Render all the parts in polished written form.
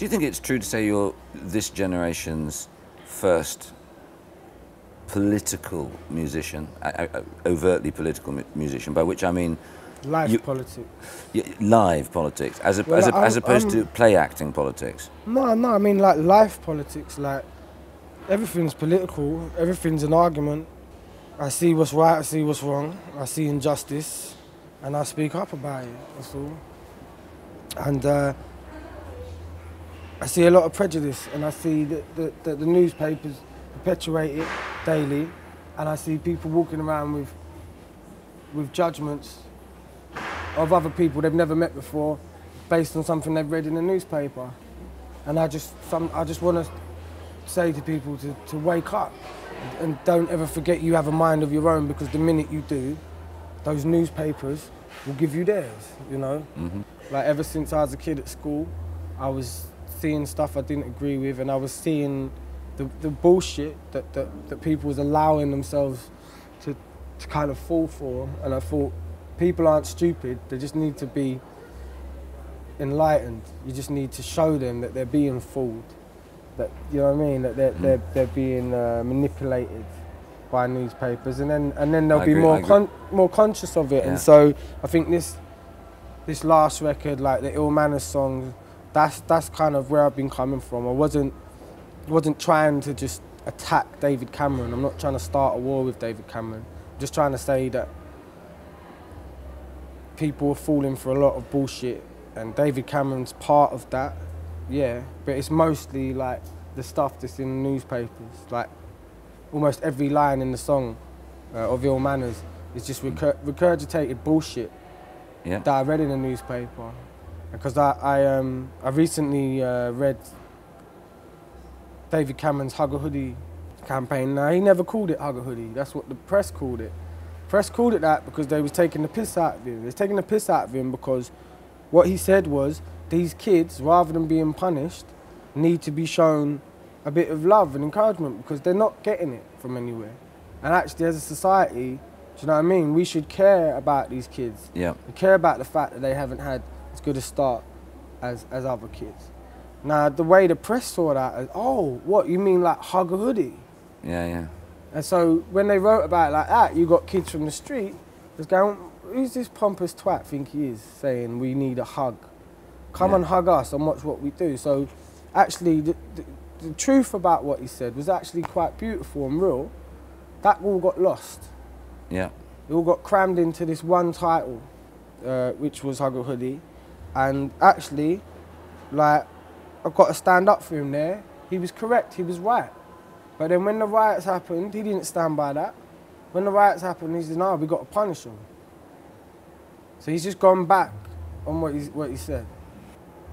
Do you think it's true to say you're this generation's first political musician, overtly political musician, by which I mean... Live politics. Live politics, as opposed to play acting politics? No, I mean like live politics, like everything's political, everything's an argument. I see what's right, I see what's wrong, I see injustice, and I speak up about it, that's all. And I see a lot of prejudice, and I see that the newspapers perpetuate it daily, and I see people walking around with judgments of other people they've never met before, based on something they've read in the newspaper. And I just want to say to people to wake up and don't ever forget you have a mind of your own, because the minute you do, those newspapers will give you theirs, you know? Mm-hmm. Like ever since I was a kid at school, I was seeing stuff I didn't agree with, and I was seeing the bullshit that people was allowing themselves to kind of fall for, and I thought, people aren't stupid, they just need to be enlightened. You just need to show them that they're being fooled, that, you know what I mean, that they're being manipulated by newspapers, and then they'll be more conscious of it. Yeah. And so I think this last record, like the Ill Manners song, that's kind of where I've been coming from. I wasn't trying to just attack David Cameron. I'm not trying to start a war with David Cameron. I'm just trying to say that people are falling for a lot of bullshit, and David Cameron's part of that, yeah, but it's mostly like the stuff that's in the newspapers. Like almost every line in the song of Ill Manners is just regurgitated bullshit that I read in the newspaper. Because I recently read David Cameron's Hug a Hoodie campaign. Now, he never called it Hug a Hoodie, that's what the press called it. Press called it that because they was taking the piss out of him. They was taking the piss out of him because what he said was, these kids, rather than being punished, need to be shown a bit of love and encouragement, because they're not getting it from anywhere. And actually, as a society, do you know what I mean? We should care about these kids. Yeah. We care about the fact that they haven't had as good a start as other kids. Now, the way the press saw that is, oh, what, you mean like Hug a Hoodie? Yeah, yeah. And so when they wrote about it like that, you got kids from the street that's going, who's this pompous twat think he is, saying we need a hug? Come and hug us and watch what we do. So actually, the truth about what he said was actually quite beautiful and real. That all got lost. Yeah. It all got crammed into this one title, which was Hug a Hoodie. And actually, like, I've got to stand up for him there. He was correct, he was right. But then when the riots happened, he didn't stand by that. When the riots happened, he said, no, we got to punish him. So he's just gone back on what he said.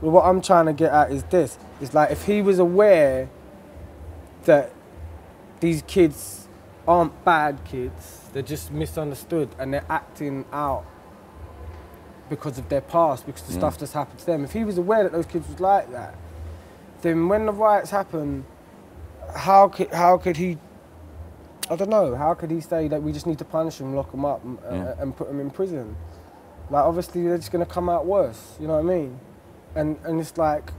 But what I'm trying to get at is this. It's like, if he was aware that these kids aren't bad kids, they're just misunderstood and they're acting out because of their past, because of the stuff that's happened to them. If he was aware that those kids was like that, then when the riots happened, how could he, I don't know, how could he say that we just need to punish them, lock them up and put them in prison? Like, obviously they're just going to come out worse, you know what I mean? And it's like,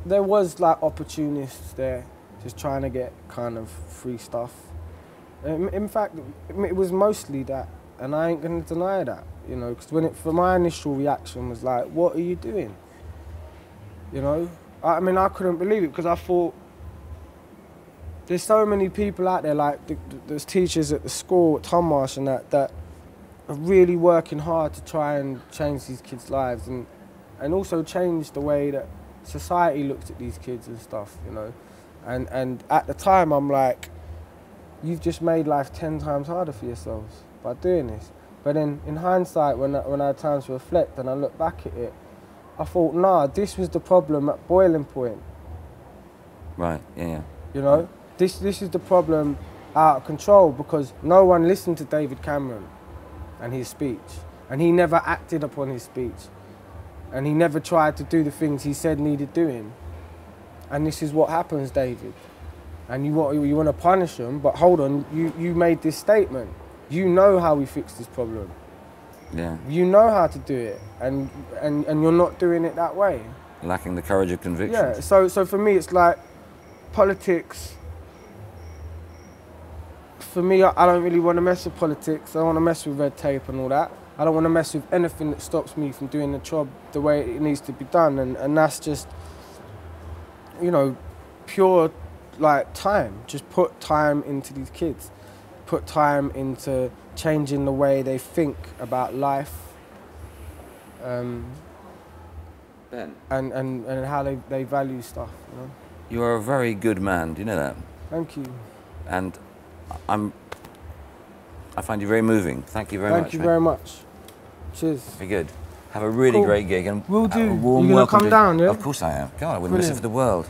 there was like opportunists there just trying to get kind of free stuff. In fact, it was mostly that, and I ain't going to deny that, you know, because for my initial reaction was like, what are you doing? You know? I mean, I couldn't believe it, because I thought, there's so many people out there, like there's teachers at the school, at Tonmarsh and that are really working hard to try and change these kids' lives and also change the way that society looks at these kids and stuff, you know. And at the time, I'm like, you've just made life 10 times harder for yourselves by doing this. But then, in hindsight, when I had time to reflect and I look back at it, I thought, nah, this was the problem at boiling point. Right, yeah. You know, this is the problem out of control, because no one listened to David Cameron and his speech, and he never acted upon his speech, and he never tried to do the things he said needed doing. And this is what happens, David. And you want to punish him, but hold on, you made this statement. You know how we fix this problem. Yeah. You know how to do it, and you're not doing it that way. Lacking the courage of conviction. Yeah, so for me it's like politics. For me, I don't really want to mess with politics. I don't want to mess with red tape and all that. I don't want to mess with anything that stops me from doing the job the way it needs to be done. And that's just, you know, pure like time. Just put time into these kids. Put time into changing the way they think about life. Ben. And how they value stuff, you know. You are a very good man, do you know that? Thank you. And I find you very moving. Thank you very much. Thank you very much. Cheers. Very good. Have a really great gig and Will do. a warm You gonna welcome come down, yeah? Of course I am. God, I wouldn't miss it for the world.